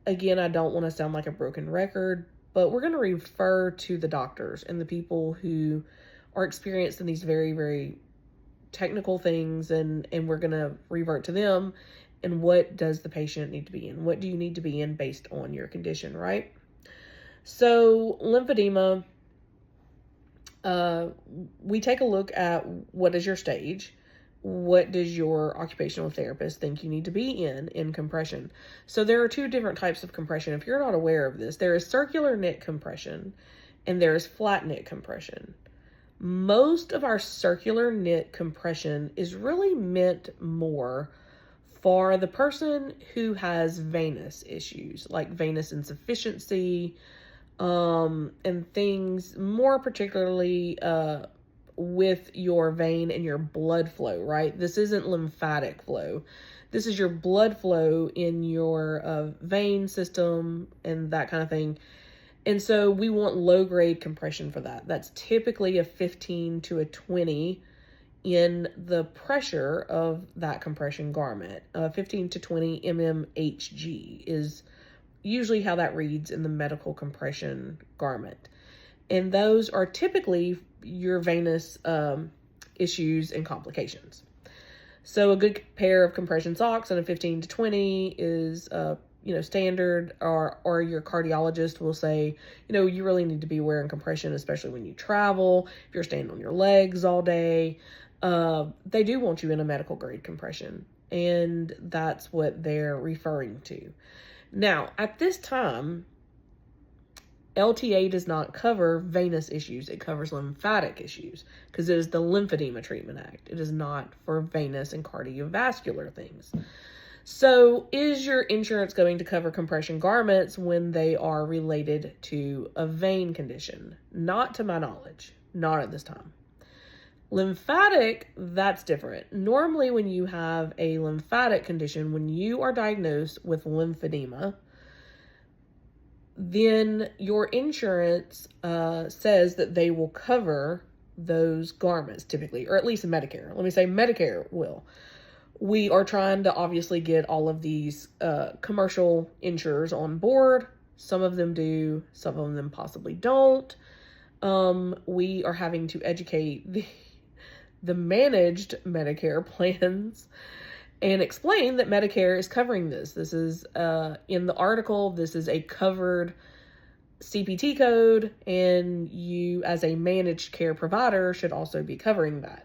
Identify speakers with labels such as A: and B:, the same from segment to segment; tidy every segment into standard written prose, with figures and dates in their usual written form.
A: again, I don't want to sound like a broken record, but we're going to refer to the doctors and the people who are experienced in these very, very technical things, and we're going to revert to them. And what does the patient need to be in? What do you need to be in based on your condition, right? So lymphedema, we take a look at what is your stage. What does your occupational therapist think you need to be in compression? So there are two different types of compression. If you're not aware of this, there is circular knit compression and there is flat knit compression. Most of our circular knit compression is really meant more for the person who has venous issues, like venous insufficiency, and things more particularly with your vein and your blood flow, right? This isn't lymphatic flow. This is your blood flow in your vein system and that kind of thing. And so we want low grade compression for that. That's typically a 15 to a 20 in the pressure of that compression garment. 15 to 20 mmHg is usually how that reads in the medical compression garment. And those are typically your venous issues and complications. So a good pair of compression socks and a 15 to 20 is standard, or your cardiologist will say, you really need to be wearing compression, especially when you travel, if you're standing on your legs all day. They do want you in a medical grade compression, and that's what they're referring to. Now, at this time, LTA does not cover venous issues. It covers lymphatic issues because it is the Lymphedema Treatment Act. It is not for venous and cardiovascular things. So is your insurance going to cover compression garments when they are related to a vein condition? Not to my knowledge. Not at this time. Lymphatic, that's different. Normally when you have a lymphatic condition, when you are diagnosed with lymphedema, then your insurance says that they will cover those garments typically, or at least Medicare. Let me say Medicare will. We are trying to obviously get all of these commercial insurers on board. Some of them do, some of them possibly don't. We are having to educate the managed Medicare plans and explain that Medicare is covering this. This is in the article, this is a covered CPT code, and you as a managed care provider should also be covering that.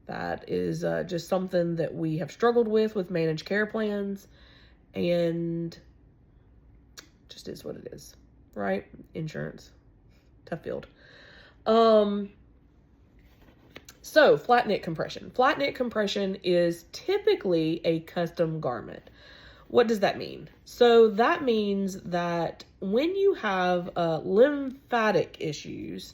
A: That is just something that we have struggled with managed care plans, and just is what it is, right? Insurance, tough field. So flat knit compression. Flat knit compression is typically a custom garment. What does that mean? So that means that when you have lymphatic issues,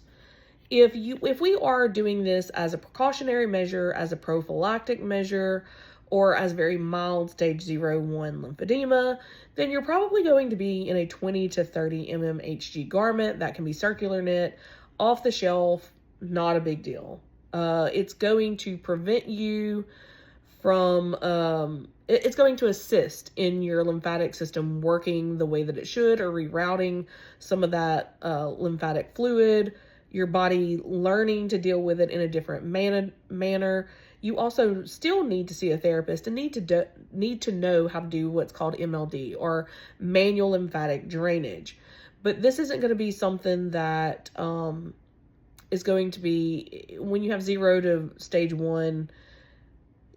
A: if we are doing this as a precautionary measure, as a prophylactic measure, or as very mild stage 0-1 lymphedema, then you're probably going to be in a 20 to 30 mmHg garment that can be circular knit, off the shelf, not a big deal. It's going to prevent you from, it's going to assist in your lymphatic system working the way that it should, or rerouting some of that lymphatic fluid, your body learning to deal with it in a different manner. You also still need to see a therapist and need to know how to do what's called MLD, or manual lymphatic drainage. But this isn't going to be something that is going to be, when you have 0 to stage 1,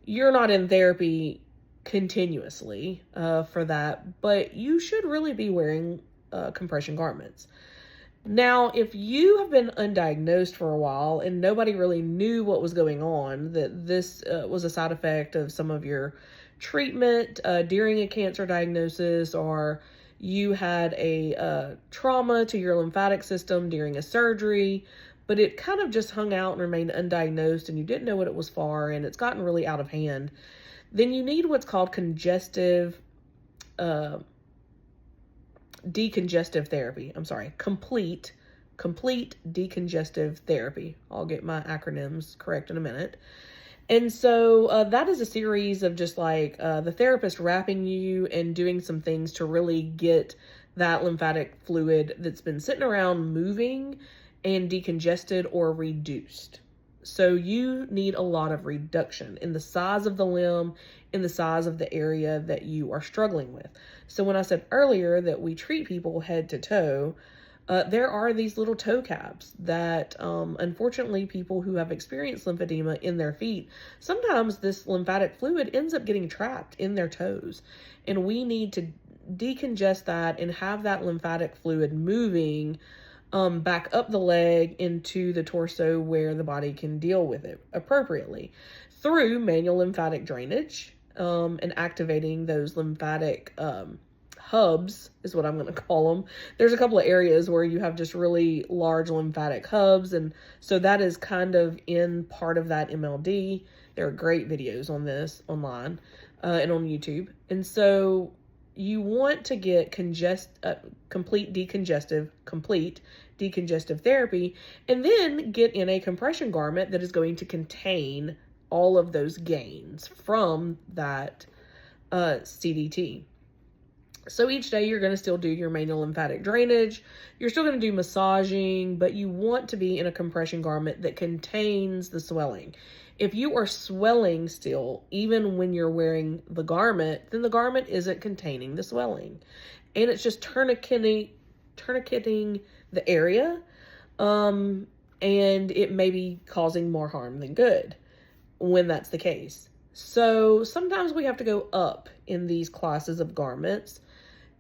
A: you're not in therapy continuously for that, but you should really be wearing compression garments. Now, if you have been undiagnosed for a while and nobody really knew what was going on, that this was a side effect of some of your treatment during a cancer diagnosis, or you had a trauma to your lymphatic system during a surgery, but it kind of just hung out and remained undiagnosed and you didn't know what it was for, and it's gotten really out of hand, then you need what's called decongestive therapy. Complete decongestive therapy. I'll get my acronyms correct in a minute. And so that is a series of just like the therapist wrapping you and doing some things to really get that lymphatic fluid that's been sitting around moving and decongested or reduced. So you need a lot of reduction in the size of the limb, in the size of the area that you are struggling with. So when I said earlier that we treat people head to toe, there are these little toe caps that, unfortunately, people who have experienced lymphedema in their feet, sometimes this lymphatic fluid ends up getting trapped in their toes. And we need to decongest that and have that lymphatic fluid moving back up the leg into the torso where the body can deal with it appropriately through manual lymphatic drainage and activating those lymphatic hubs is what I'm going to call them. There's a couple of areas where you have just really large lymphatic hubs, and so that is kind of in part of that MLD. There are great videos on this online and on YouTube. And so you want to get complete decongestive therapy, and then get in a compression garment that is going to contain all of those gains from that CDT. So each day you're going to still do your manual lymphatic drainage. You're still going to do massaging, but you want to be in a compression garment that contains the swelling. If you are swelling still, even when you're wearing the garment, then the garment isn't containing the swelling. And it's just tourniqueting the area, and it may be causing more harm than good when that's the case. So sometimes we have to go up in these classes of garments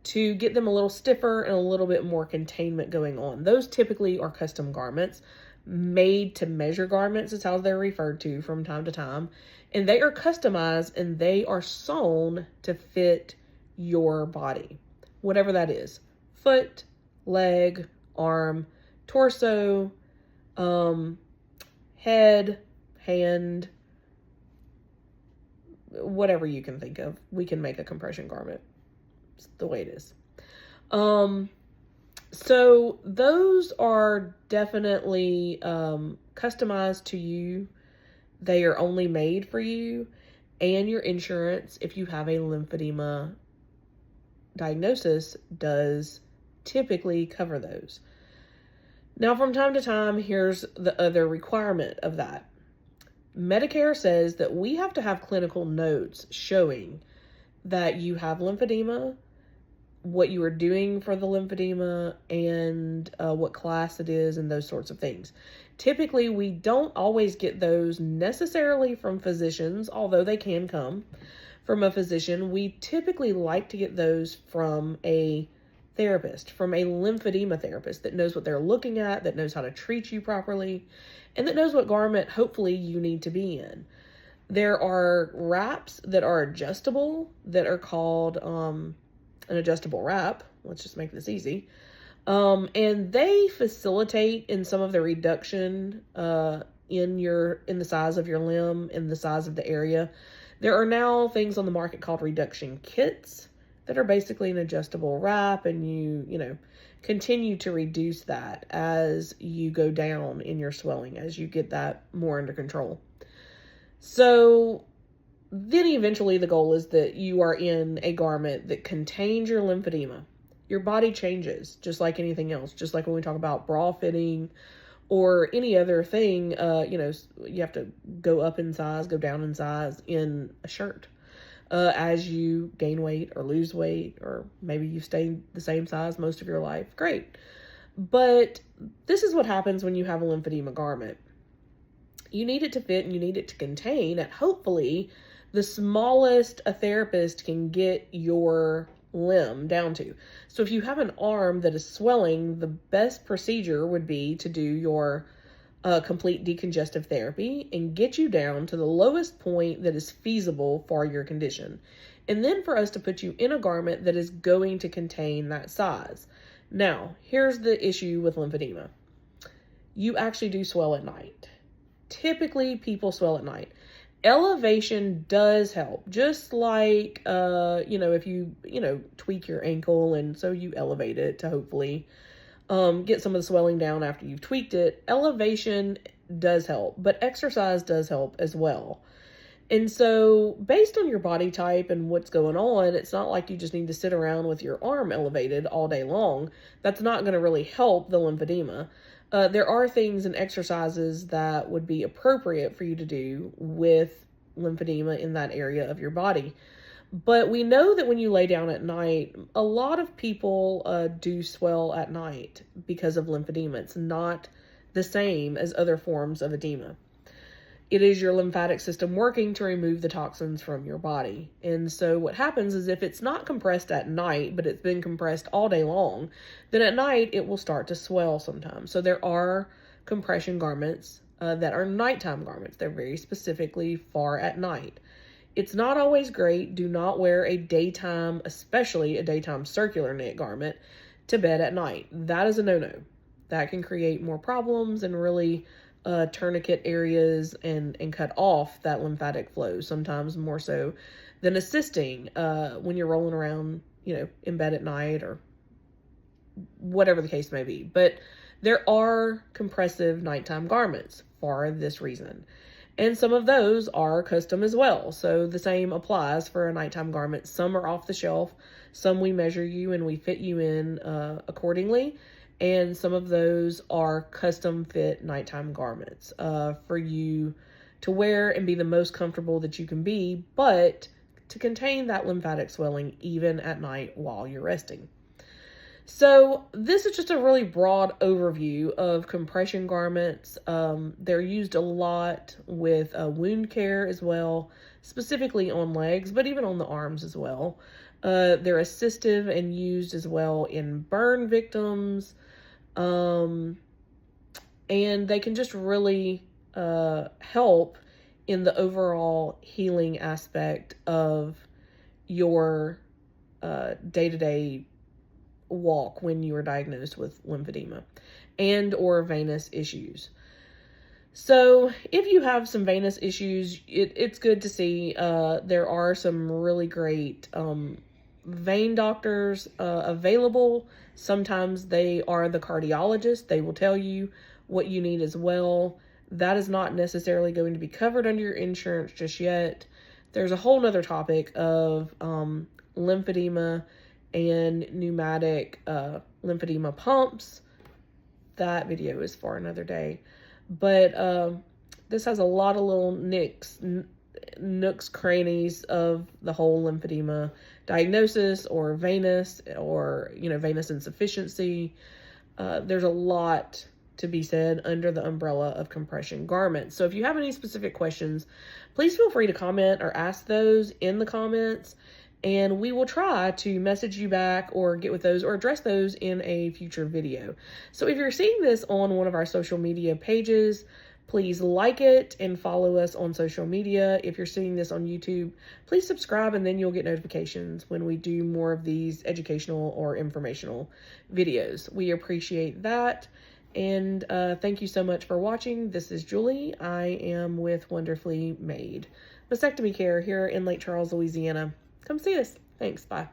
A: to get them a little stiffer and a little bit more containment going on. Those typically are custom garments. Made to measure garments is how they're referred to from time to time. And they are customized and they are sewn to fit your body, whatever that is. Foot, leg, arm, torso, head, hand, whatever you can think of. We can make a compression garment. It's the way it is. So those are definitely customized to you. They are only made for you and your insurance, if you have a lymphedema diagnosis, does typically cover those. Now, from time to time, here's the other requirement of that. Medicare says that we have to have clinical notes showing that you have lymphedema, what you are doing for the lymphedema, and what class it is, and those sorts of things. Typically, we don't always get those necessarily from physicians, although they can come from a physician. We typically like to get those from a therapist, from a lymphedema therapist that knows what they're looking at, that knows how to treat you properly, and that knows what garment, hopefully, you need to be in. There are wraps that are adjustable that are called an adjustable wrap. Let's just make this easy. And they facilitate in some of the reduction in the size of your limb, in the size of the area. There are now things on the market called reduction kits that are basically an adjustable wrap, and you continue to reduce that as you go down in your swelling, as you get that more under control. So then eventually the goal is that you are in a garment that contains your lymphedema. Your body changes just like anything else, just like when we talk about bra fitting or any other thing. You have to go up in size, go down in size in a shirt as you gain weight or lose weight, or maybe you stay the same size most of your life. Great. But this is what happens when you have a lymphedema garment. You need it to fit and you need it to contain at hopefully the smallest a therapist can get your limb down to. So if you have an arm that is swelling, the best procedure would be to do your complete decongestive therapy and get you down to the lowest point that is feasible for your condition. And then for us to put you in a garment that is going to contain that size. Now, here's the issue with lymphedema. You actually do swell at night. Typically, people swell at night. Elevation does help, just like, if you, tweak your ankle and so you elevate it to hopefully get some of the swelling down after you've tweaked it. Elevation does help, but exercise does help as well. And so, based on your body type and what's going on, it's not like you just need to sit around with your arm elevated all day long. That's not going to really help the lymphedema. There are things and exercises that would be appropriate for you to do with lymphedema in that area of your body. But we know that when you lay down at night, a lot of people do swell at night because of lymphedema. It's not the same as other forms of edema. It is your lymphatic system working to remove the toxins from your body. And so what happens is if it's not compressed at night, but it's been compressed all day long, then at night it will start to swell sometimes. So there are compression garments that are nighttime garments. They're very specifically for at night. It's not always great. Do not wear a daytime, especially a daytime circular knit garment, to bed at night. That is a no-no. That can create more problems and really tourniquet areas and cut off that lymphatic flow, sometimes more so than assisting when you're rolling around, in bed at night or whatever the case may be. But there are compressive nighttime garments for this reason. And some of those are custom as well. So the same applies for a nighttime garment. Some are off the shelf. Some we measure you and we fit you in accordingly. And some of those are custom fit nighttime garments for you to wear and be the most comfortable that you can be, but to contain that lymphatic swelling even at night while you're resting. So this is just a really broad overview of compression garments. They're used a lot with wound care as well, specifically on legs, but even on the arms as well. They're assistive and used as well in burn victims. And they can just really help in the overall healing aspect of your day-to-day walk when you are diagnosed with lymphedema and or venous issues. So if you have some venous issues, it's good to see there are some really great vein doctors available. Sometimes they are the cardiologist. They will tell you what you need as well. That is not necessarily going to be covered under your insurance just yet. There's a whole nother topic of lymphedema and pneumatic lymphedema pumps. That video is for another day. But this has a lot of little nooks, crannies of the whole lymphedema diagnosis or venous insufficiency. There's a lot to be said under the umbrella of compression garments. So if you have any specific questions, please feel free to comment or ask those in the comments, and we will try to message you back or get with those or address those in a future video. So if you're seeing this on one of our social media pages, please like it and follow us on social media. If you're seeing this on YouTube, please subscribe and then you'll get notifications when we do more of these educational or informational videos. We appreciate that. And thank you so much for watching. This is Julie. I am with Wonderfully Made Mastectomy Care here in Lake Charles, Louisiana. Come see us. Thanks. Bye.